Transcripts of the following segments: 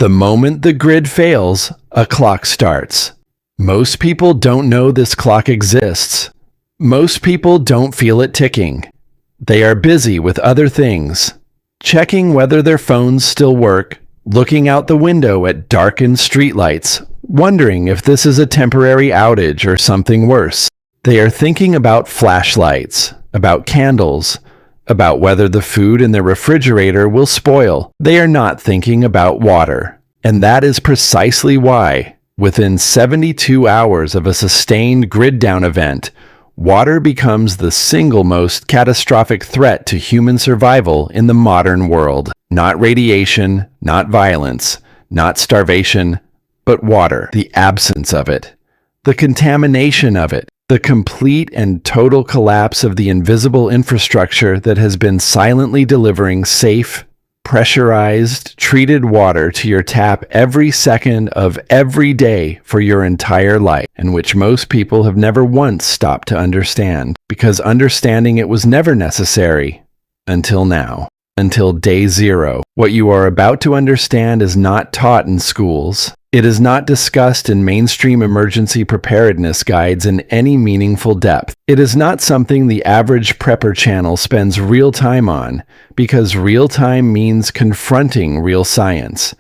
The moment the grid fails, a clock starts. Most people don't know this clock exists. Most people don't feel it ticking. They are busy with other things, checking whether their phones still work, looking out the window at darkened streetlights, wondering if this is a temporary outage or something worse. They are thinking about flashlights, about candles, about whether the food in their refrigerator will spoil. They are not thinking about water. And that is precisely why, within 72 hours of a sustained grid down event, water becomes the single most catastrophic threat to human survival in the modern world. Not radiation, not violence, not starvation, but water, the absence of it, the contamination of it, the complete and total collapse of the invisible infrastructure that has been silently delivering safe, pressurized, treated water to your tap every second of every day for your entire life, and which most people have never once stopped to understand, because understanding it was never necessary until now, until day zero. What you are about to understand is not taught in schools. It is not discussed in mainstream emergency preparedness guides in any meaningful depth. It is not something the average prepper channel spends real time on, because real time means confronting real science.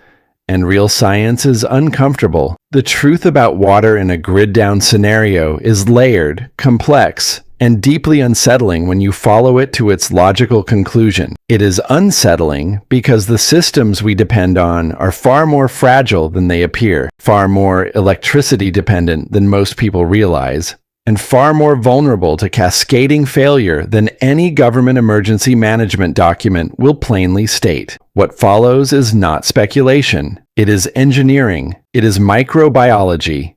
And real science is uncomfortable. The truth about water in a grid-down scenario is layered, complex, and deeply unsettling when you follow it to its logical conclusion. It is unsettling because the systems we depend on are far more fragile than they appear, far more electricity dependent than most people realize, and far more vulnerable to cascading failure than any government emergency management document will plainly state. What follows is not speculation. It is engineering. It is microbiology.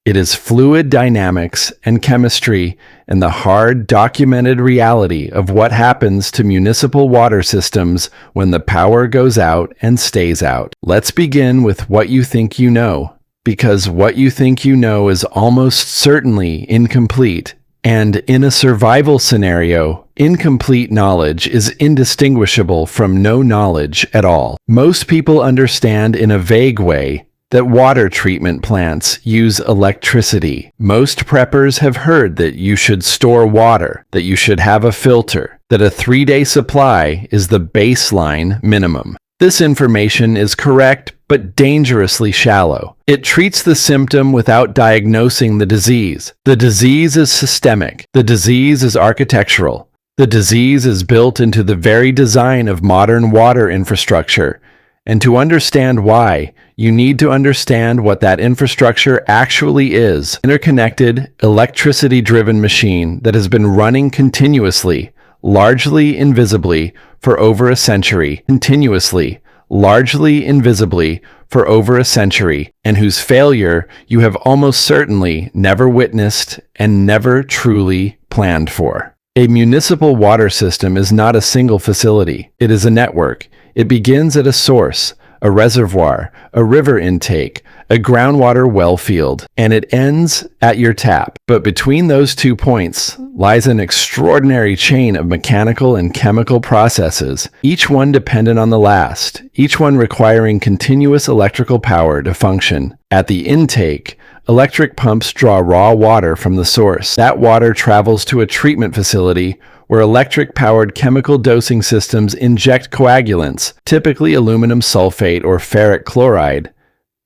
It is fluid dynamics and chemistry and the hard, documented reality of what happens to municipal water systems when the power goes out and stays out. Let's begin with what you think you know, because what you think you know is almost certainly incomplete. And in a survival scenario, incomplete knowledge is indistinguishable from no knowledge at all. Most people understand in a vague way that water treatment plants use electricity. Most preppers have heard that you should store water, that you should have a filter, that a 3-day supply is the baseline minimum. This information is correct, but dangerously shallow. It treats the symptom without diagnosing the disease. The disease is systemic. The disease is architectural. The disease is built into the very design of modern water infrastructure. And to understand why, you need to understand what that infrastructure actually is. Interconnected, electricity-driven machine that has been running continuously, largely invisibly, for over a century. Continuously, largely invisibly, for over a century, and whose failure you have almost certainly never witnessed and never truly planned for. A municipal water system is not a single facility. It is a network. It begins at a source, a reservoir, a river intake, a groundwater well field, and it ends at your tap. But between those 2 points lies an extraordinary chain of mechanical and chemical processes, each one dependent on the last, each one requiring continuous electrical power to function. At the intake, electric pumps draw raw water from the source. That water travels to a treatment facility where electric-powered chemical dosing systems inject coagulants, typically aluminum sulfate or ferric chloride,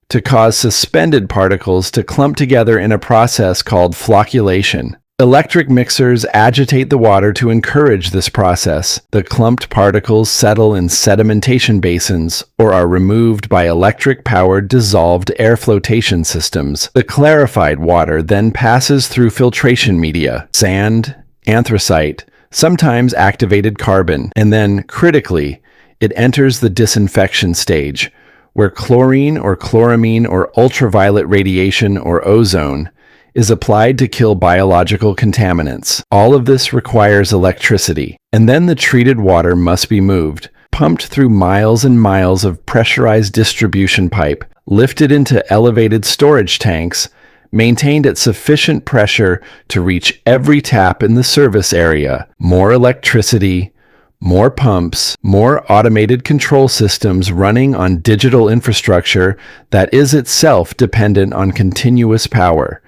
to cause suspended particles to clump together in a process called flocculation. Electric mixers agitate the water to encourage this process. The clumped particles settle in sedimentation basins or are removed by electric-powered dissolved air flotation systems. The clarified water then passes through filtration media, sand, anthracite, sometimes activated carbon, and then, critically, it enters the disinfection stage, where chlorine or chloramine or ultraviolet radiation or ozone is applied to kill biological contaminants. All of this requires electricity, and then the treated water must be moved, pumped through miles and miles of pressurized distribution pipe, lifted into elevated storage tanks, maintained at sufficient pressure to reach every tap in the service area. More electricity, More pumps, more automated control systems running on digital infrastructure that is itself dependent on continuous power.